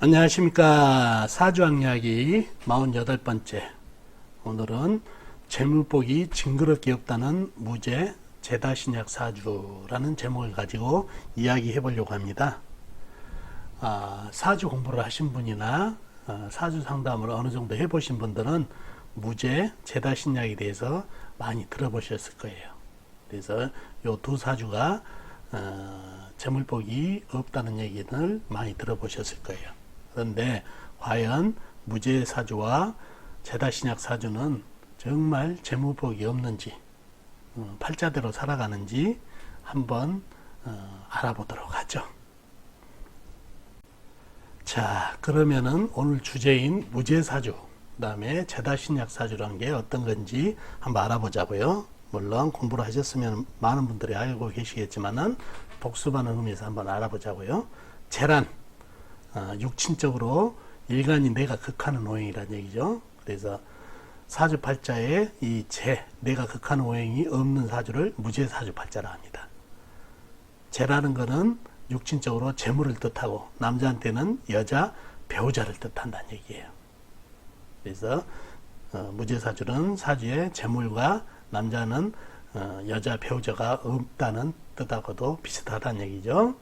안녕하십니까. 사주학 이야기 48번째. 오늘은 재물복이 징그럽게 없다는 무죄 제다신약 사주라는 제목을 가지고 이야기해 보려고 합니다. 사주 공부를 하신 분이나 사주 상담을 어느 정도 해보신 분들은 무죄 제다신약에 대해서 많이 들어보셨을 거예요. 그래서 이 두 사주가 재물복이 없다는 얘기를 많이 들어보셨을 거예요. 그런데 과연 무죄 사주와 제다신약 사주는 정말 재물복이 없는지, 팔자대로 살아가는지 한번 알아보도록 하죠. 자, 그러면은 오늘 주제인 무죄 사주, 그 다음에 제다신약 사주라는 게 어떤 건지 한번 알아보자고요. 물론 공부를 하셨으면 많은 분들이 알고 계시겠지만은 복습하는 의미에서 한번 알아보자고요. 재란, 육친적으로 일간이 내가 극하는 오행이라는 얘기죠. 그래서 사주팔자에 이 내가 극하는 오행이 없는 사주를 무죄사주팔자라 합니다. 재라는 것은 육친적으로 재물을 뜻하고 남자한테는 여자 배우자를 뜻한다는 얘기예요. 그래서 무죄사주는 사주에 재물과 남자는 여자 배우자가 없다는 뜻하고도 비슷하다는 얘기죠.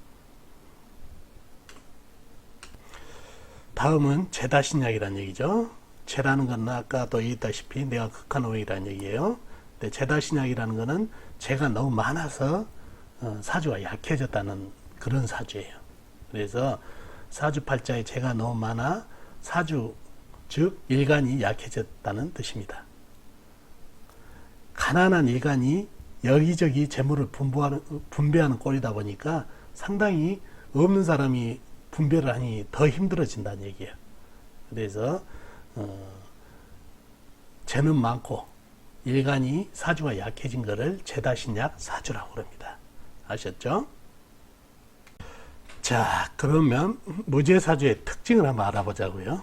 다음은 제다신약이라는 얘기죠. 재라는 건 아까도 얘기했다시피 내가 극한 오행이라는 얘기예요. 근데 제다신약이라는 것은 재가 너무 많아서 사주가 약해졌다는 그런 사주예요. 그래서 사주팔자에 재가 너무 많아 사주, 즉 일간이 약해졌다는 뜻입니다. 가난한 일간이 여기저기 재물을 분배하는 꼴이다 보니까 상당히 없는 사람이 분배를 하니 더 힘들어진다는 얘기예요. 그래서 재는 많고 일간이 사주가 약해진 것을 제다신약 사주라고 합니다. 아셨죠? 자, 그러면 무죄사주의 특징을 한번 알아보자고요.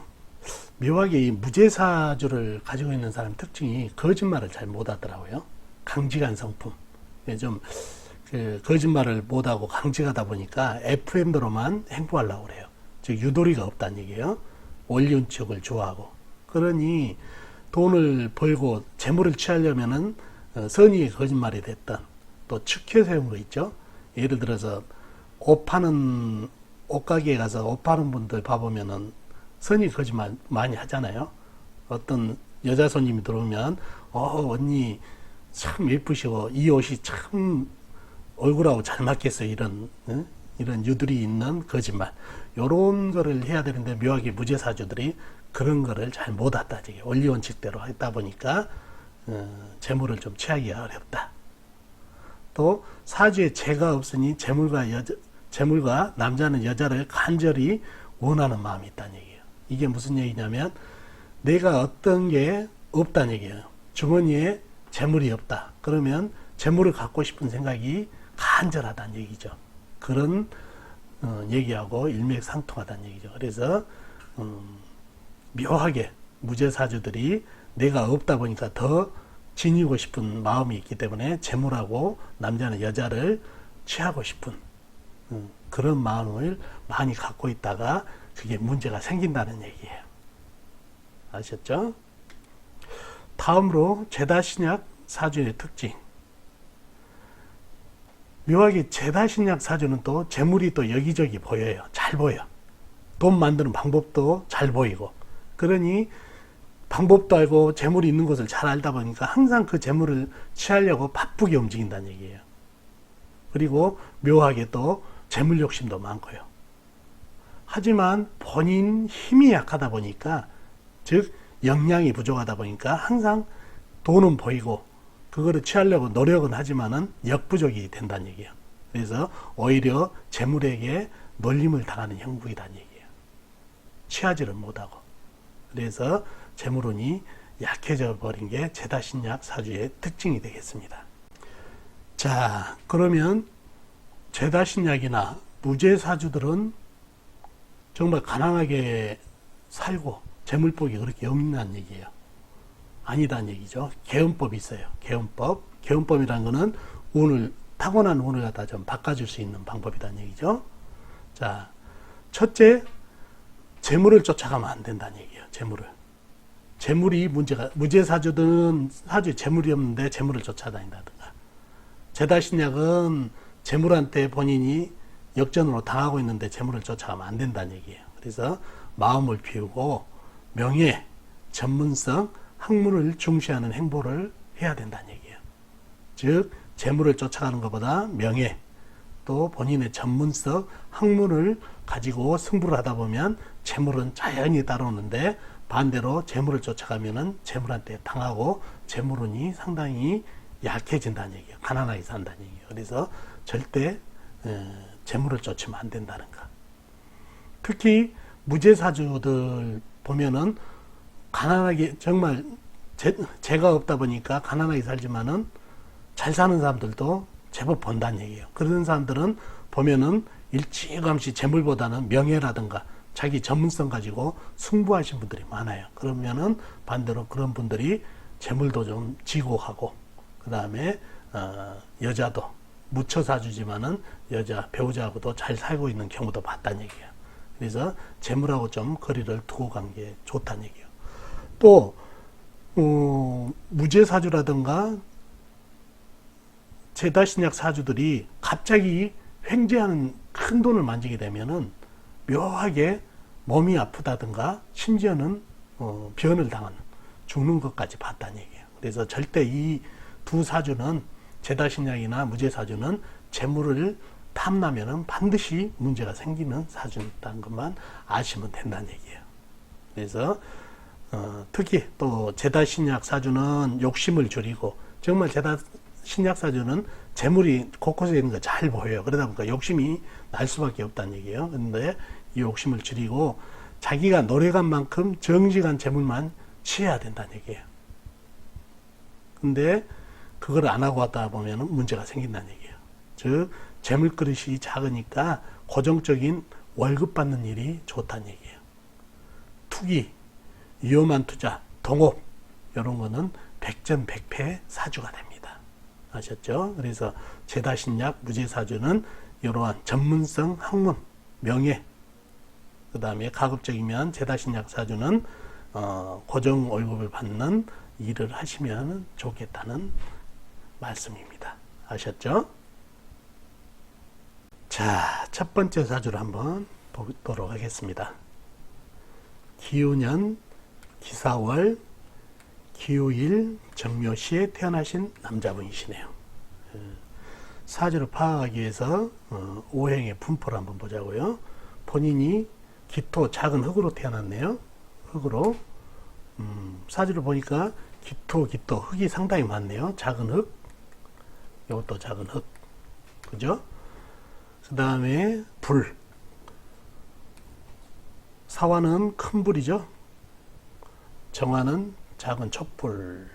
묘하게 이 무죄사주를 가지고 있는 사람 특징이 거짓말을 잘 못하더라고요. 강직한 성품. 좀 거짓말을 못하고 강직하다 보니까 FM대로만 행보하려고 그래요. 즉 유도리가 없다는 얘기예요. 원리원칙을 좋아하고. 그러니 돈을 벌고 재물을 취하려면은 선의의 거짓말이 됐던, 또 측회 세운 거 있죠. 예를 들어서 옷가게에 가서 옷 파는 분들 봐보면은 선의 거짓말 많이 하잖아요. 어떤 여자 손님이 들어오면 언니 참 예쁘시고 이 옷이 참 얼굴하고 잘 맞겠어요. 이런 유들이 있는 거짓말. 요런 거를 해야 되는데 묘하게 무죄사주들이 그런 거를 잘 못했다. 원리원칙대로 했다 보니까 재물을 좀 취하기가 어렵다. 또 사주에 재가 없으니 재물과 남자는 여자를 간절히 원하는 마음이 있다는 얘기예요. 이게 무슨 얘기냐면 내가 어떤 게 없다는 얘기예요. 주머니에 재물이 없다. 그러면 재물을 갖고 싶은 생각이 간절하다는 얘기죠. 그런 얘기하고 일맥상통하다는 얘기죠. 그래서 묘하게 무죄사주들이 내가 없다 보니까 더 지니고 싶은 마음이 있기 때문에 재물하고 남자는 여자를 취하고 싶은 그런 마음을 많이 갖고 있다가 그게 문제가 생긴다는 얘기예요. 아셨죠? 다음으로 제다신약 사주의 특징. 묘하게 제다신약 사주는 또 재물이 또 여기저기 보여요. 잘 보여. 돈 만드는 방법도 잘 보이고. 그러니 방법도 알고 재물이 있는 것을 잘 알다 보니까 항상 그 재물을 취하려고 바쁘게 움직인다는 얘기예요. 그리고 묘하게 또 재물 욕심도 많고요. 하지만 본인 힘이 약하다 보니까, 즉 역량이 부족하다 보니까 항상 돈은 보이고 그거를 취하려고 노력은 하지만은 역부족이 된다는 얘기예요. 그래서 오히려 재물에게 놀림을 당하는 형국이라는 얘기예요. 취하지를 못하고. 그래서 재물운이 약해져 버린 게 제다신약 사주의 특징이 되겠습니다. 자, 그러면 제다신약이나 무죄사주들은 정말 가난하게 살고 재물복이 그렇게 없는 얘기예요. 아니다는 얘기죠. 개운법이 있어요. 개운법. 개운법이라는 것은 타고난 운을 갖다 좀 바꿔줄 수 있는 방법이라는 얘기죠. 자, 첫째, 재물을 쫓아가면 안 된다는 얘기예요. 재물이 문제가, 무제사주든 사주에 재물이 없는데 재물을 쫓아다닌다든가, 제다신약은 재물한테 본인이 역전으로 당하고 있는데 재물을 쫓아가면 안 된다는 얘기예요. 그래서 마음을 비우고 명예, 전문성, 학문을 중시하는 행보를 해야 된다는 얘기예요. 즉 재물을 쫓아가는 것보다 명예, 또 본인의 전문성, 학문을 가지고 승부를 하다 보면 재물은 자연히 따라오는데, 반대로 재물을 쫓아가면은 재물한테 당하고 재물운이 상당히 약해진다는 얘기예요. 가난하게 산다는 얘기예요. 그래서 절대 재물을 쫓으면 안 된다는 거. 특히 무제사주들 보면은 가난하게, 정말 재가 없다 보니까 가난하게 살지만은 잘 사는 사람들도 제법 번다는 얘기예요. 그런 사람들은 보면은 일찌감치 재물보다는 명예라든가 자기 전문성 가지고 승부하신 분들이 많아요. 그러면은 반대로 그런 분들이 재물도 좀 지고 하고, 그 다음에 여자도 무처사주지만은 여자 배우자하고도 잘 살고 있는 경우도 봤다는 얘기예요. 그래서 재물하고 좀 거리를 두고 간 게 좋다는 얘기예요. 또 무제사주라든가 제다신약 사주들이 갑자기 횡재하는 큰 돈을 만지게 되면은 묘하게 몸이 아프다든가 심지어는 변을 당하는, 죽는 것까지 봤다는 얘기예요. 그래서 절대 이 두 사주는, 제다신약이나 무제사주는 재물을 탐나면은 반드시 문제가 생기는 사주다는 것만 아시면 된다는 얘기예요. 그래서 특히 또 제다신약 사주는 욕심을 줄이고, 정말 제다신약 사주는 재물이 곳곳에 있는 거 잘 보여요. 그러다 보니까 욕심이 날 수밖에 없다는 얘기예요. 그런데 이 욕심을 줄이고 자기가 노력한 만큼 정직한 재물만 취해야 된다는 얘기예요. 근데 그걸 안 하고 왔다 보면 문제가 생긴다는 얘기예요. 즉 재물 그릇이 작으니까 고정적인 월급 받는 일이 좋다는 얘기예요. 투기, 위험한 투자, 동업, 이런 거는 백전백패 사주가 됩니다. 아셨죠? 그래서 제다신약, 무제사주는 이러한 전문성, 학문, 명예, 그 다음에 가급적이면 제다신약 사주는 고정 월급을 받는 일을 하시면 좋겠다는 말씀입니다. 아셨죠? 자, 첫 번째 사주를 한번 보도록 하겠습니다. 기우년, 기사월, 기우일, 정묘시에 태어나신 남자분이시네요. 사주를 파악하기 위해서 오행의 분포를 한번 보자고요. 본인이 기토, 작은 흙으로 태어났네요. 흙으로. 사주를 보니까 기토, 흙이 상당히 많네요. 작은 흙. 이것도 작은 흙. 그죠? 그 다음에 불. 사화는 큰 불이죠. 정화는 작은 촛불.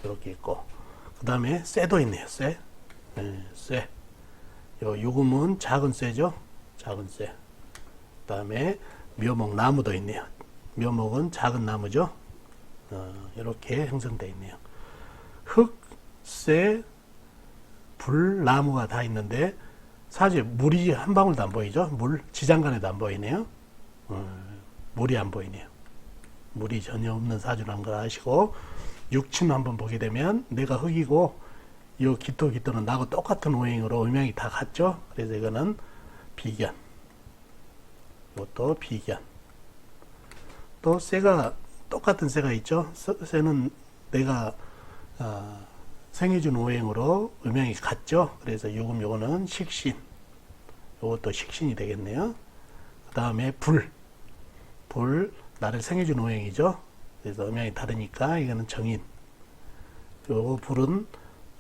이렇게 있고. 그 다음에 쇠도 있네요. 쇠. 쇠. 요 유금은 작은 쇠죠. 작은 쇠. 그 다음에 묘목, 나무도 있네요. 묘목은 작은 나무죠. 이렇게 형성되어 있네요. 흙, 쇠, 불, 나무가 다 있는데 사실 물이 한 방울도 안 보이죠. 물, 지장간에도 안 보이네요. 물이 안 보이네요. 물이 전혀 없는 사주라는 걸 아시고, 육친 한번 보게 되면 내가 흙이고 이 기토는 나하고 똑같은 오행으로 음양이 다 같죠. 그래서 이거는 비견. 이것도 비견. 또 쇠가 똑같은 쇠가 있죠. 쇠는 내가 생해준 오행으로 음양이 같죠. 그래서 요거는 식신. 이것도 식신이 되겠네요. 그 다음에 불. 나를 생해준 오행이죠. 그래서 음양이 다르니까 이거는 정인. 요 불은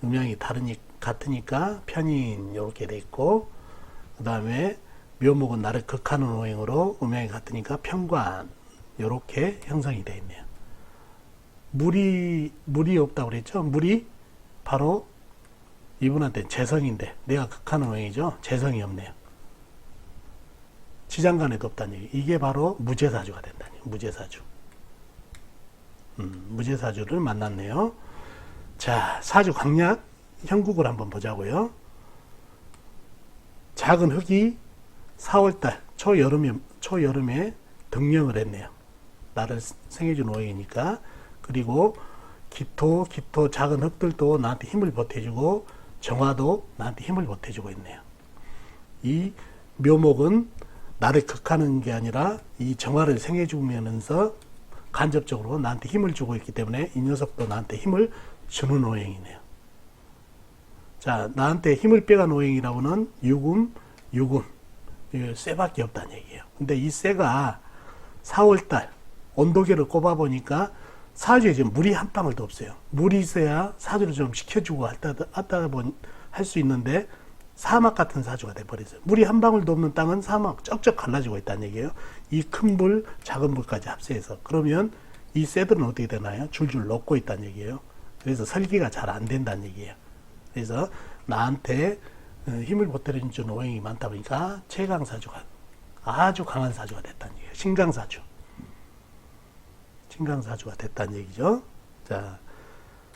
음양이 같으니까 편인 이렇게 돼 있고, 그 다음에 묘목은 나를 극하는 오행으로 음양이 같으니까 편관. 이렇게 형성이 되어 있네요. 물이 없다고 그랬죠. 물이 바로 이분한테 재성인데 내가 극하는 오행이죠. 재성이 없네요. 지장간에도 없다는 얘기. 이게 바로 무제사주가 된다는 얘기. 무제사주. 무제사주를 만났네요. 자, 사주 강약 형국을 한번 보자고요. 작은 흙이 4월달 초여름에 등령을 했네요. 나를 생해준 오행이니까. 그리고 기토 작은 흙들도 나한테 힘을 보태주고 정화도 나한테 힘을 보태주고 있네요. 이 묘목은 나를 극하는 게 아니라 이 정화를 생해주면서 간접적으로 나한테 힘을 주고 있기 때문에 이 녀석도 나한테 힘을 주는 오행이네요. 자, 나한테 힘을 빼간 오행이라고는 유금, 쇠밖에 없다는 얘기예요. 근데 이 쇠가 4월달 온도계를 꼽아보니까 사주에 지금 물이 한 방울도 없어요. 물이 있어야 사주를 좀 식혀주고 할 수 있는데 사막 같은 사주가 돼버렸어요. 물이 한 방울도 없는 땅은 사막 쩍쩍 갈라지고 있다는 얘기예요. 이 큰 불, 작은 불까지 합세해서. 그러면 이 쇠들은 어떻게 되나요? 줄줄 녹고 있다는 얘기예요. 그래서 설계가 잘 안 된다는 얘기예요. 그래서 나한테 힘을 보태주는 오행이 많다 보니까 최강사주가 아주 강한 사주가 됐다는 얘기예요. 신강사주가 됐다는 얘기죠. 자,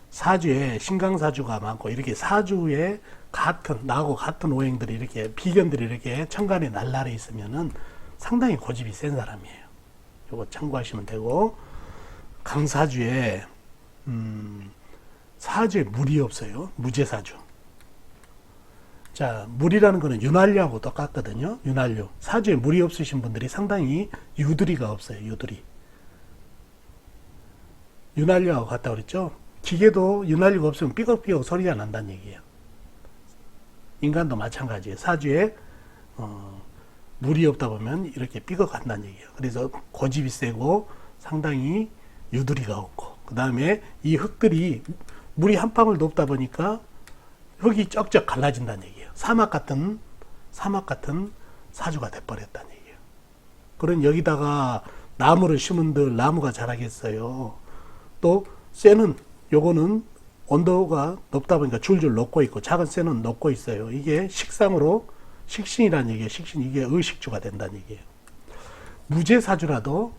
사주에 신강사주가 많고 이렇게 사주에 나하고 같은 오행들이 이렇게 비견들이 이렇게 천간에 날라래 있으면은 상당히 고집이 센 사람이에요. 요거 참고하시면 되고, 강사주에 사주에 물이 없어요. 무제사주. 자, 물이라는 거는 윤활유하고 똑같거든요. 윤활유. 사주에 물이 없으신 분들이 상당히 유두리가 없어요. 유두리. 윤활유하고 같다고 그랬죠. 기계도 윤활유가 없으면 삐걱삐걱 소리가 난다는 얘기예요. 인간도 마찬가지예요. 사주에 물이 없다 보면 이렇게 삐걱한다는 얘기예요. 그래서 고집이 세고 상당히 유두리가 없고, 그 다음에 이 흙들이 물이 한 방울도 없다 보니까 흙이 쩍쩍 갈라진다는 얘기예요. 사막 같은 사주가 돼버렸다는 얘기예요. 그런 여기다가 나무를 심은들 나무가 자라겠어요. 또 쇠는 요거는 온도가 높다 보니까 줄줄 녹고 있고 작은 쇠는 녹고 있어요. 이게 식상으로 식신이라는 얘기예요. 식신, 이게 의식주가 된다는 얘기예요. 무제사주라도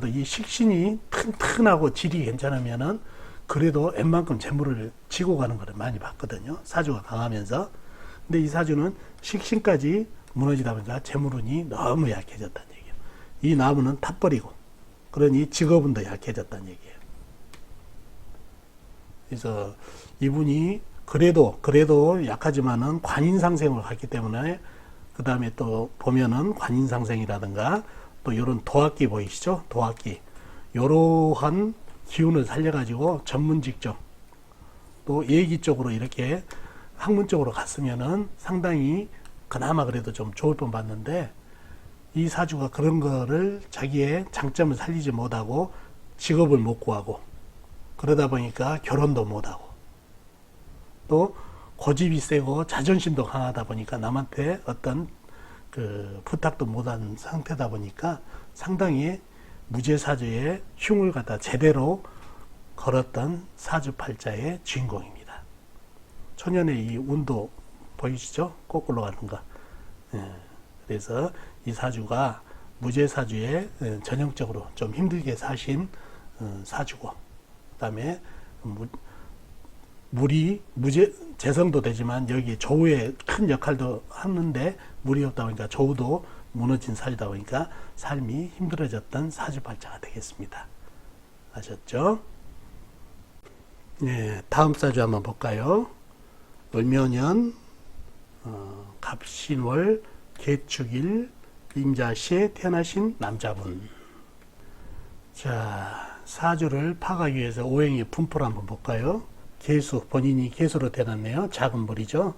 이 식신이 튼튼하고 질이 괜찮으면은 그래도 웬만큼 재물을 지고 가는 걸 많이 봤거든요. 사주가 강하면서. 근데 이 사주는 식신까지 무너지다 보니까 재물운이 너무 약해졌다는 얘기예요. 이 나무는 탑버리고, 그러니 직업은 더 약해졌다는 얘기예요. 그래서 이분이 그래도 약하지만은 관인상생을 갔기 때문에, 그 다음에 또 보면은 관인상생이라든가 또 이런 도학기 보이시죠? 도학기. 요러한 기운을 살려가지고 전문직 쪽, 또 예기 쪽으로 이렇게 학문 쪽으로 갔으면은 상당히 그나마 그래도 좀 좋을 뻔 봤는데, 이 사주가 그런 거를 자기의 장점을 살리지 못하고 직업을 못 구하고, 그러다 보니까 결혼도 못하고, 또 고집이 세고 자존심도 강하다 보니까 남한테 어떤 그 부탁도 못한 상태다 보니까 상당히 무제사주의 흉을 갖다 제대로 걸었던 사주팔자의 주인공입니다. 초년의 이 운도 보이시죠? 거꾸로 가는 거. 그래서 이 사주가 무제사주에 전형적으로 좀 힘들게 사신 사주고, 그 다음에 물이 재성도 되지만 여기 조우의 큰 역할도 하는데 물이 없다 보니까 조우도 무너진 사주다 보니까 삶이 힘들어졌던 사주팔자가 되겠습니다. 아셨죠? 네, 다음 사주 한번 볼까요? 을묘년 갑신월 개축일 임자시에 태어나신 남자분. 자, 사주를 파가기 위해서 오행의 분포를 한번 볼까요? 개수, 본인이 개수로 태어났네요. 작은 물이죠.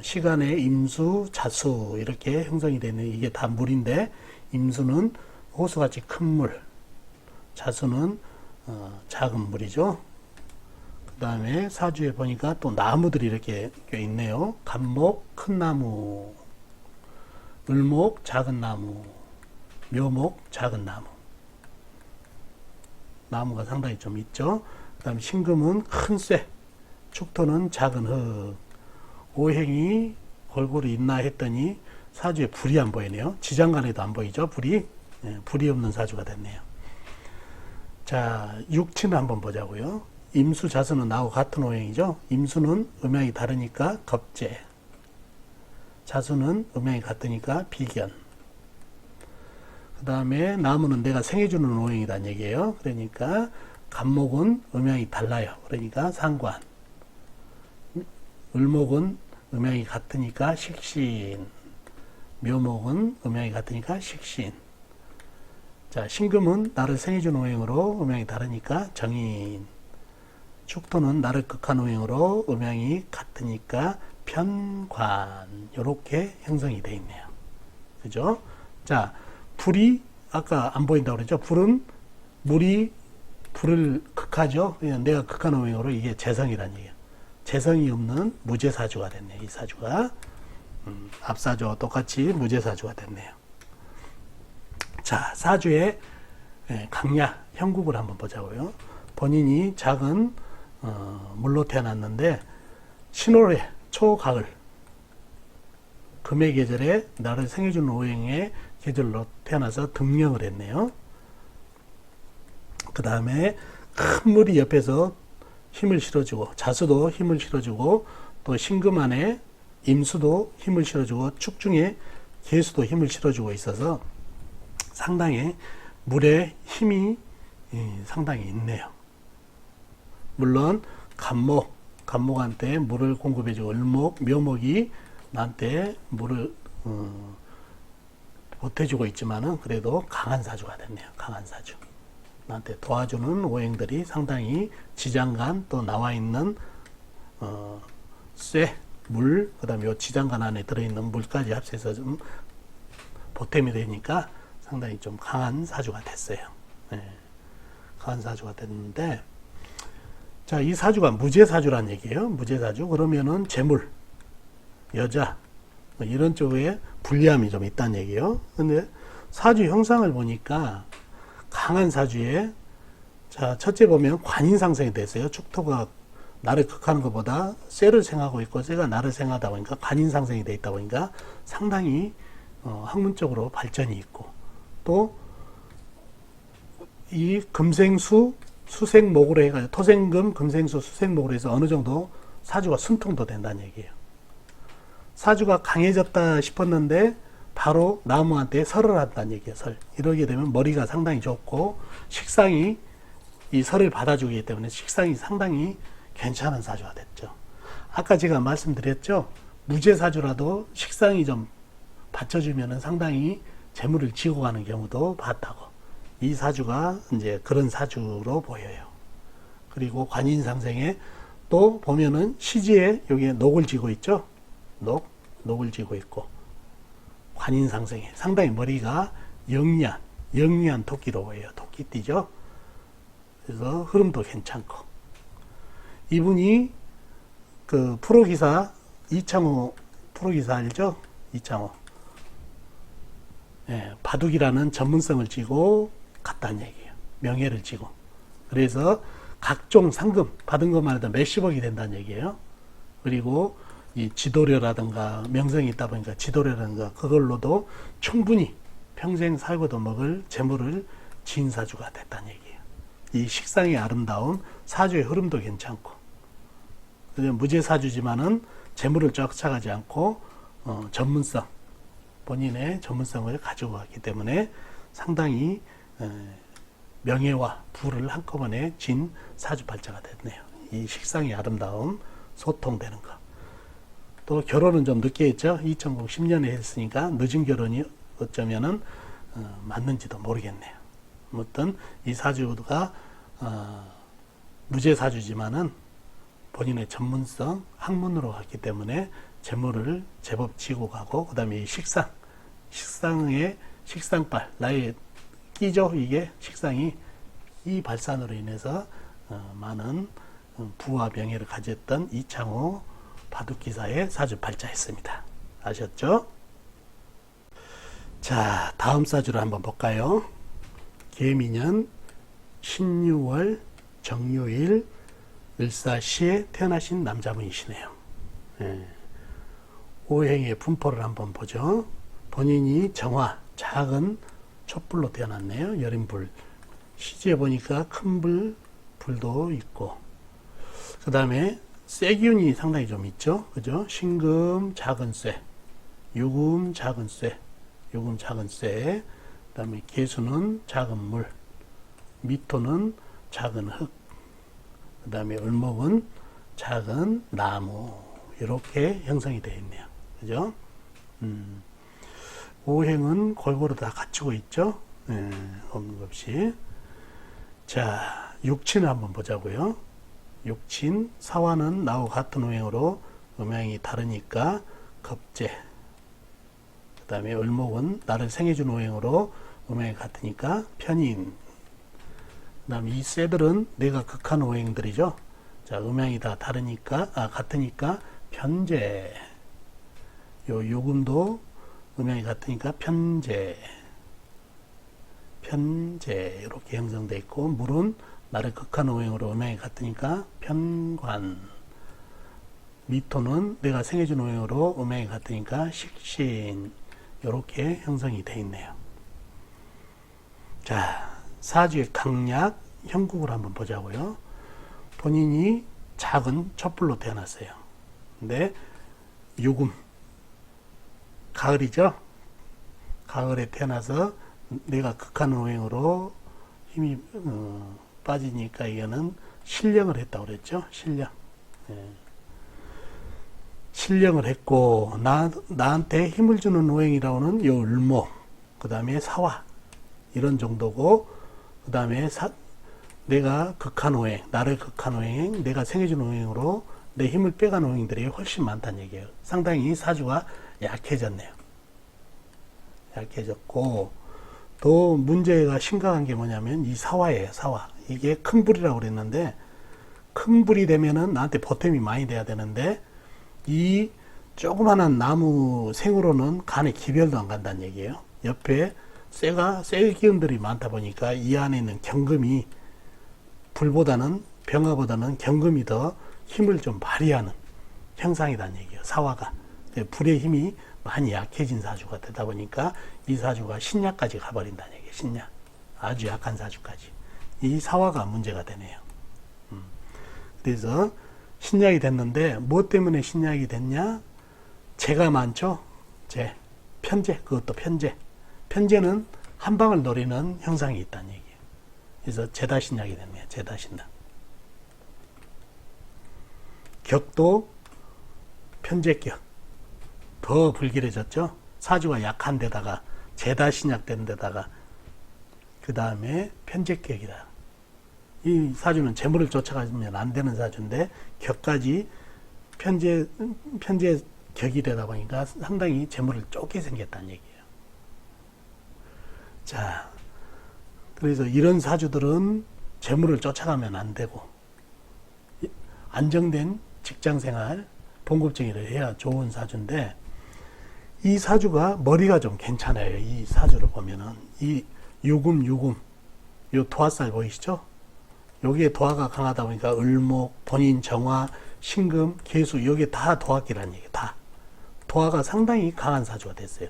시간에 임수, 자수 이렇게 형성이 되는, 이게 다 물인데, 임수는 호수같이 큰 물, 자수는 작은 물이죠. 그 다음에 사주에 보니까 또 나무들이 이렇게 있네요. 갑목, 큰 나무, 을목, 작은 나무, 묘목, 작은 나무. 나무가 상당히 좀 있죠. 그 다음에 신금은 큰 쇠, 축토는 작은 흙. 오행이 골고루 있나 했더니 사주에 불이 안 보이네요. 지장간에도 안 보이죠, 불이. 네, 불이 없는 사주가 됐네요. 자, 육치는 한번 보자고요. 임수, 자수는 나하고 같은 오행이죠. 임수는 음양이 다르니까 겁재, 자수는 음양이 같으니까 비견. 다음에 나무는 내가 생해주는 오행이란 얘기예요. 그러니까 간목은 음양이 달라요. 그러니까 상관. 을목은 음양이 같으니까 식신. 묘목은 음양이 같으니까 식신. 자, 신금은 나를 생해주는 오행으로 음양이 다르니까 정인. 축토는 나를 극한 오행으로 음양이 같으니까 편관. 이렇게 형성이 되어 있네요. 그죠? 자, 불이 아까 안 보인다고 그랬죠? 불은 물이 불을 극하죠? 내가 극한 오행으로 이게 재성이란 얘기예요. 재성이 없는 무재사주가 됐네요. 이 사주가. 앞사주와 똑같이 무재사주가 됐네요. 자, 사주의 강약, 형국을 한번 보자고요. 본인이 작은 물로 태어났는데 신월에 초가을 금의 계절에 나를 생해주는 오행의 계절로 태어나서 등령을 했네요. 그 다음에 큰 물이 옆에서 힘을 실어주고 자수도 힘을 실어주고 또 신금 안에 임수도 힘을 실어주고 축중에 계수도 힘을 실어주고 있어서 상당히 물의 힘이 상당히 있네요. 물론 간목한테 물을 공급해주고 을목, 묘목이 나한테 물을 보태주고 있지만은 그래도 강한 사주가 됐네요. 강한 사주. 나한테 도와주는 오행들이 상당히 지장간 또 나와 있는 쇠, 물, 그 다음에 요 지장간 안에 들어있는 물까지 합쳐서 좀 보탬이 되니까 상당히 좀 강한 사주가 됐어요. 네. 강한 사주가 됐는데, 자, 이 사주가 무재사주란 얘기예요. 무재사주. 그러면은 재물, 여자, 이런 쪽에 불리함이 좀 있다는 얘기예요. 근데 사주 형상을 보니까 강한 사주에, 자, 첫째 보면 관인상생이 됐어요. 축토가 나를 극하는 것보다 쇠를 생하고 있고 쇠가 나를 생하다 보니까 관인상생이 돼 있다 보니까 상당히 학문적으로 발전이 있고, 또 이 금생수 수생목으로 해가지고 토생금 금생수 수생목으로 해서 어느 정도 사주가 순통도 된다는 얘기예요. 사주가 강해졌다 싶었는데 바로 나무한테 설을 한다는 얘기예요. 설. 이러게 되면 머리가 상당히 좋고 식상이 이 설을 받아주기 때문에 식상이 상당히 괜찮은 사주가 됐죠. 아까 제가 말씀드렸죠. 무재사주라도 식상이 좀 받쳐주면 상당히 재물을 지고 가는 경우도 봤다고. 이 사주가 이제 그런 사주로 보여요. 그리고 관인상생에 또 보면은 시지에 여기에 녹을 지고 있죠. 녹을 지고 있고, 관인상생에 상당히 머리가 영리한 토끼로 보여요. 토끼띠죠. 그래서 흐름도 괜찮고, 이분이 그 프로기사 이창호 프로기사 알죠? 이창호. 예, 바둑이라는 전문성을 쥐고 갔다는 얘기예요. 명예를 쥐고. 그래서 각종 상금 받은 것만 해도 몇십억이 된다는 얘기예요. 그리고 이 지도료라든가 명성이 있다 보니까 지도료라든가 그걸로도 충분히 평생 살고도 먹을 재물을 지은 사주가 됐다는 얘기예요. 이 식상이 아름다운 사주의 흐름도 괜찮고, 무재사주지만은 재물을 쫓아가지 않고 전문성, 본인의 전문성을 가지고 갔기 때문에 상당히 명예와 부를 한꺼번에 진 사주팔자가 됐네요. 이 식상이 아름다운 소통되는 것. 또 결혼은 좀 늦게 했죠. 2010년에 했으니까 늦은 결혼이 어쩌면은 맞는지도 모르겠네요. 아무튼 이 사주가 무재사주지만은 본인의 전문성, 학문으로 갔기 때문에 재물을 제법 지고 가고, 그 다음에 이 식상의 식상발, 나의 끼죠. 이게 식상이 이 발산으로 인해서 많은 부와 명예를 가졌던 이창호 바둑기사의 사주팔자였습니다. 아셨죠? 자, 다음 사주를 한번 볼까요? 계미년 신유월 정요일 을사시에 태어나신 남자분이시네요. 오행의 분포를 한번 보죠. 본인이 정화, 작은 촛불로 태어났네요. 여린불. 시지에 보니까 큰 불도 있고, 그 다음에 쇠기운이 상당히 좀 있죠. 그죠? 신금, 작은 쇠, 유금, 작은 쇠, 다음에 계수는 작은 물, 미토는 작은 흙, 그 다음에 을목은 작은 나무, 이렇게 형성이 되어 있네요. 그죠? 오행은 골고루 다 갖추고 있죠? 없는 것 없이. 자, 육친을 한번 보자고요. 육친, 사화는 나와 같은 오행으로 음양이 다르니까 겁재. 그 다음에 을목은 나를 생해준 오행으로 음양이 같으니까 편인. 그 다음에 이 쇠들은 내가 극한 오행들이죠. 자, 음양이 다 다르니까, 같으니까 편재. 요 요금도 음양이 같으니까 편재. 편재. 이렇게 형성되어 있고, 물은 나를 극한 오행으로 음양이 같으니까 편관. 미토는 내가 생해준 오행으로 음양이 같으니까 식신. 이렇게 형성이 되어 있네요. 자, 사주의 강약, 형국을 한번 보자고요. 본인이 작은 촛불로 태어났어요. 근데 유금, 가을이죠. 가을에 태어나서 내가 극한 오행으로 힘이 빠지니까 이거는 신령을 했다고 그랬죠. 신령. 신령을 했고, 나한테 힘을 주는 오행이라고는 요 을목, 그 다음에 사화, 이런 정도고, 그 다음에 내가 극한 오행, 나를 극한 오행, 내가 생해준 오행으로 내 힘을 빼간 오행들이 훨씬 많다는 얘기예요. 상당히 사주가 약해졌네요. 약해졌고, 또 문제가 심각한 게 뭐냐면 이 사화예요. 사화. 이게 큰 불이라고 그랬는데, 큰 불이 되면은 나한테 보탬이 많이 돼야 되는데, 이 조그마한 나무 생으로는 간에 기별도 안 간다는 얘기예요. 옆에 쇠 기운들이 많다 보니까 이 안에 있는 경금이 불보다는, 병화보다는 경금이 더 힘을 좀 발휘하는 형상이라는 얘기예요. 사화가. 불의 힘이 많이 약해진 사주가 되다 보니까 이 사주가 신약까지 가버린다는 얘기예요. 신약. 아주 약한 사주까지. 이 사화가 문제가 되네요. 그래서 신약이 됐는데 뭐 때문에 신약이 됐냐? 재가 많죠. 편재. 그것도 편재. 편재는 한 방을 노리는 형상이 있다는 얘기예요. 그래서 재다신약이 됐네요. 재다신약. 격도 편재격. 더 불길해졌죠. 사주가 약한 데다가 재다신약 된 데다가 그 다음에 편재격이다. 이 사주는 재물을 쫓아가면 안 되는 사주인데 격까지 편재격이 되다 보니까 상당히 재물을 쫓게 생겼다는 얘기예요. 자, 그래서 이런 사주들은 재물을 쫓아가면 안 되고 안정된 직장생활, 봉급쟁이를 해야 좋은 사주인데 이 사주가 머리가 좀 괜찮아요. 이 사주를 보면은 이 유금 요 도화살 보이시죠? 여기에 도화가 강하다 보니까 을목, 본인, 정화, 신금, 계수 여기에 다 도화기라는 얘기예요. 다. 도화가 상당히 강한 사주가 됐어요.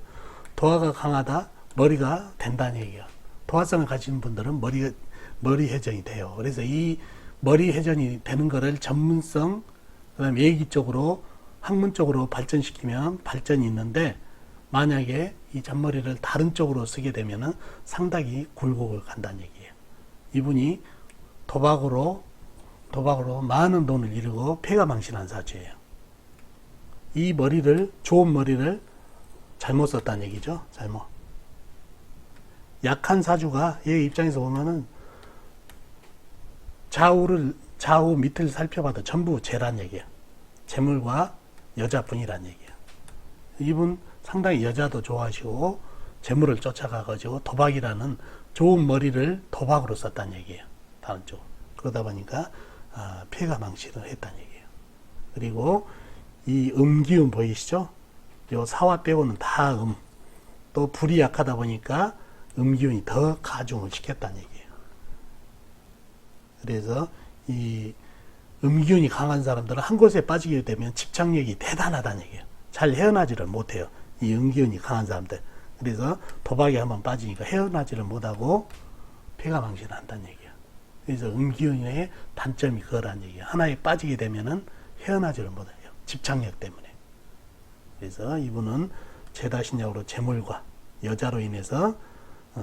도화가 강하다, 머리가 된다는 얘기예요. 도화성을 가지는 분들은 머리 회전이 돼요. 그래서 이 머리 회전이 되는 거를 전문성, 그 다음에 예기 쪽으로, 학문 쪽으로 발전시키면 발전이 있는데 만약에 이 잔머리를 다른 쪽으로 쓰게 되면은 상당히 굴곡을 간다는 얘기예요. 이분이 도박으로 많은 돈을 잃고 폐가망신한 사주예요. 이 머리를, 좋은 머리를 잘못 썼다는 얘기죠. 잘못. 약한 사주가 얘 입장에서 보면은 좌우 밑을 살펴봐도 전부 재란 얘기예요. 재물과 여자분이란 얘기예요. 이분 상당히 여자도 좋아하시고 재물을 쫓아가가지고 도박이라는 좋은 머리를 도박으로 썼다는 얘기예요. 다른 쪽. 그러다 보니까 폐가망신을 했다는 얘기예요. 그리고 이 음기운 보이시죠? 요 사화 빼고는 다 또 불이 약하다 보니까 음기운이 더 가중을 시켰다는 얘기예요. 그래서 이 음기운이 강한 사람들은 한 곳에 빠지게 되면 집착력이 대단하다는 얘기예요. 잘 헤어나지를 못해요. 이 음기운이 강한 사람들. 그래서 도박에 한번 빠지니까 헤어나지를 못하고 폐가망신을 한다는 얘기예요. 그래서 음기운의 단점이 그거라는 얘기예요. 하나에 빠지게 되면은 헤어나지를 못해요. 집착력 때문에. 그래서 이분은 재다신약으로 재물과 여자로 인해서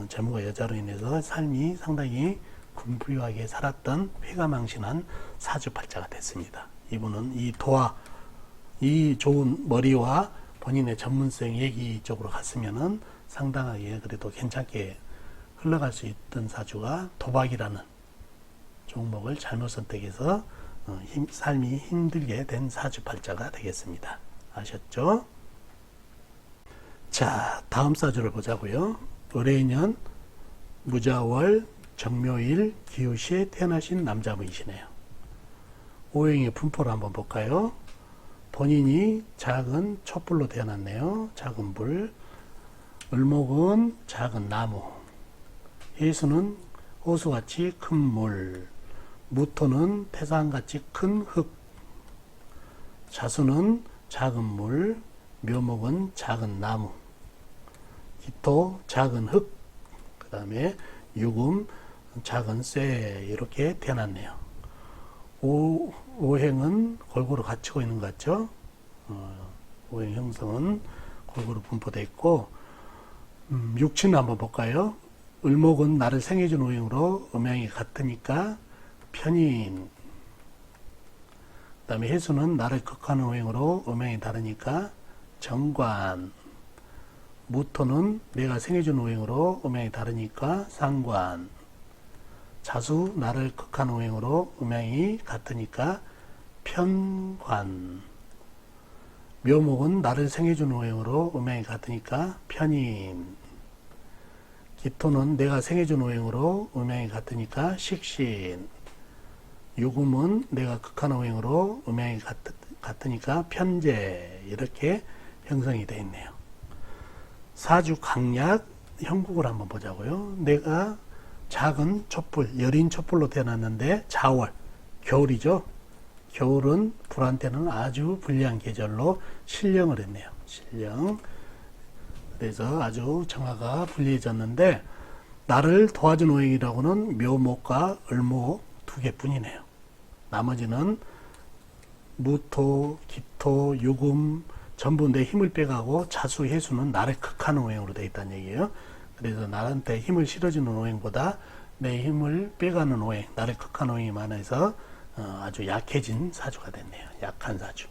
재물과 여자로 인해서 삶이 상당히 굶부유하게 살았던 회가망신한 사주팔자가 됐습니다. 이분은 이 도와 이 좋은 머리와 본인의 전문성 얘기 쪽으로 갔으면은 상당하게 그래도 괜찮게 흘러갈 수 있던 사주가 도박이라는 종목을 잘못 선택해서 삶이 힘들게 된 사주팔자가 되겠습니다. 아셨죠? 자, 다음 사주를 보자고요. 을해년 무자월 정묘일 기우시에 태어나신 남자분이시네요. 오행의 분포를 한번 볼까요? 본인이 작은 촛불로 태어났네요. 작은 불. 을목은 작은 나무. 해수는 호수같이 큰 물. 무토는 태산같이 큰 흙. 자수는 작은 물. 묘목은 작은 나무. 기토 작은 흙. 그 다음에 유금 작은 쇠. 이렇게 태어났네요. 오행은 골고루 갖추고 있는 것 같죠? 오행 형성은 골고루 분포되어 있고, 육친을 한번 볼까요? 을목은 나를 생해준 오행으로 음양이 같으니까 편인. 그 다음에 해수는 나를 극하는 오행으로 음양이 다르니까 정관. 무토는 내가 생해준 오행으로 음양이 다르니까 상관. 자수 나를 극한 오행으로 음양이 같으니까 편관. 묘목은 나를 생해준 오행으로 음양이 같으니까 편인. 기토는 내가 생해준 오행으로 음양이 같으니까 식신. 유금은 내가 극한 오행으로 음양이 같으니까 편재. 이렇게 형성이 되어 있네요. 사주 강약 형국을 한번 보자고요. 내가 작은 촛불, 여린 촛불로 태어났는데 자월, 겨울이죠. 겨울은 불한테는 아주 불리한 계절로 신령을 했네요. 신령. 그래서 아주 정화가 불리해졌는데 나를 도와준 오행이라고는 묘목과 을목 두 개뿐이네요. 나머지는 무토, 기토, 유금 전부 내 힘을 빼가고 자수, 해수는 나를 극하는 오행으로 되어 있다는 얘기예요. 그래서 나한테 힘을 실어주는 오행보다 내 힘을 빼가는 오행, 나를 극하는 오행이 많아서 아주 약해진 사주가 됐네요. 약한 사주.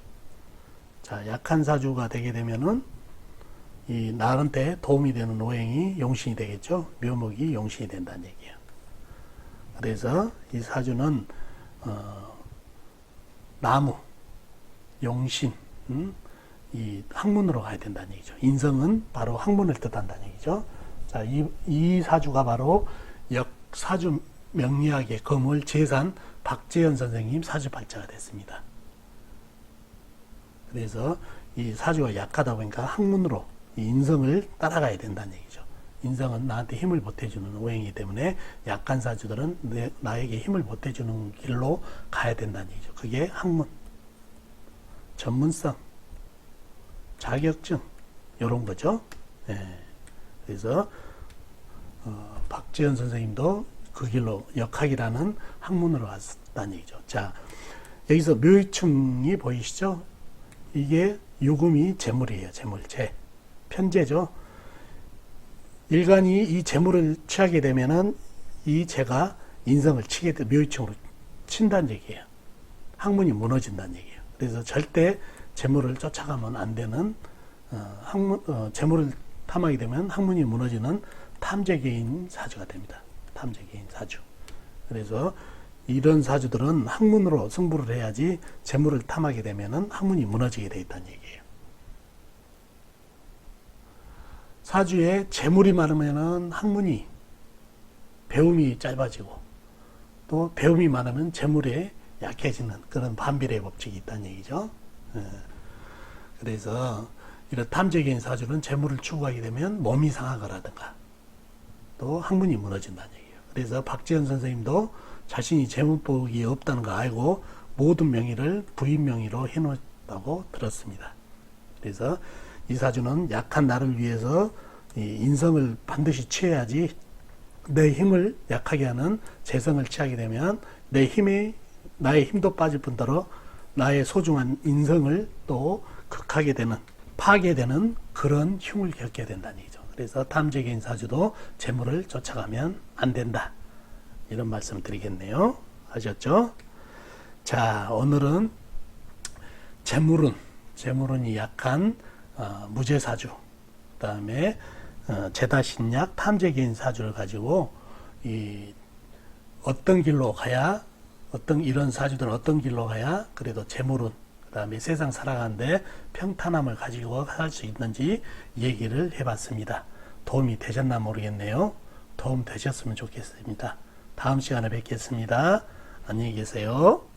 자, 약한 사주가 되게 되면은 이 나한테 도움이 되는 오행이 용신이 되겠죠. 묘목이 용신이 된다는 얘기예요. 그래서 이 사주는 나무, 용신, 이 학문으로 가야 된다는 얘기죠. 인성은 바로 학문을 뜻한다는 얘기죠. 자, 이 사주가 바로 역사주 명리학의 거물 재산 박재현 선생님 사주팔자가 됐습니다. 그래서 이 사주가 약하다 보니까 학문으로 이 인성을 따라가야 된다는 얘기죠. 인성은 나한테 힘을 보태주는 오행이기 때문에 약한 사주들은 나에게 힘을 보태주는 길로 가야 된다는 얘기죠. 그게 학문, 전문성, 자격증 이런 거죠. 네. 그래서 박지현 선생님도 그 길로 역학이라는 학문으로 왔다는 얘기죠. 자, 여기서 묘유충이 보이시죠? 이게 유금이 재물이에요. 재물재. 편재죠. 일간이 이 재물을 취하게 되면은 이 재가 인성을 치게 돼 묘유충으로 친다는 얘기예요. 학문이 무너진다는 얘기예요. 그래서 절대 재물을 쫓아가면 안 되는 재물을 탐하게 되면 학문이 무너지는 탐재개인 사주가 됩니다. 탐재개인 사주. 그래서 이런 사주들은 학문으로 승부를 해야지 재물을 탐하게 되면은 학문이 무너지게 돼 있다는 얘기예요. 사주에 재물이 많으면은 학문이 배움이 짧아지고 또 배움이 많으면 재물에 약해지는 그런 반비례 법칙이 있다는 얘기죠. 그래서 이런 탐재개인 사주는 재물을 추구하게 되면 몸이 상하거라든가 또 학문이 무너진다는 얘기예요. 그래서 박지현 선생님도 자신이 재물복이 없다는 거 알고 모든 명의를 부인 명의로 해놓았다고 들었습니다. 그래서 이 사주는 약한 나를 위해서 이 인성을 반드시 취해야지 내 힘을 약하게 하는 재성을 취하게 되면 나의 힘도 빠질 뿐더러 나의 소중한 인성을 또 극하게 되는 파괴되는 그런 흉을 겪게 된다는 얘기죠. 그래서 탐재개인 사주도 재물을 쫓아가면 안 된다. 이런 말씀 드리겠네요. 아셨죠? 자, 오늘은 재물운이 약한 무죄사주, 그 다음에 제다신약 탐재개인 사주를 가지고 어떤 길로 가야, 이런 사주들은 어떤 길로 가야 그래도 재물운, 그 다음에 세상 살아가는데 평탄함을 가지고 할 수 있는지 얘기를 해봤습니다. 도움이 되셨나 모르겠네요. 도움 되셨으면 좋겠습니다. 다음 시간에 뵙겠습니다. 안녕히 계세요.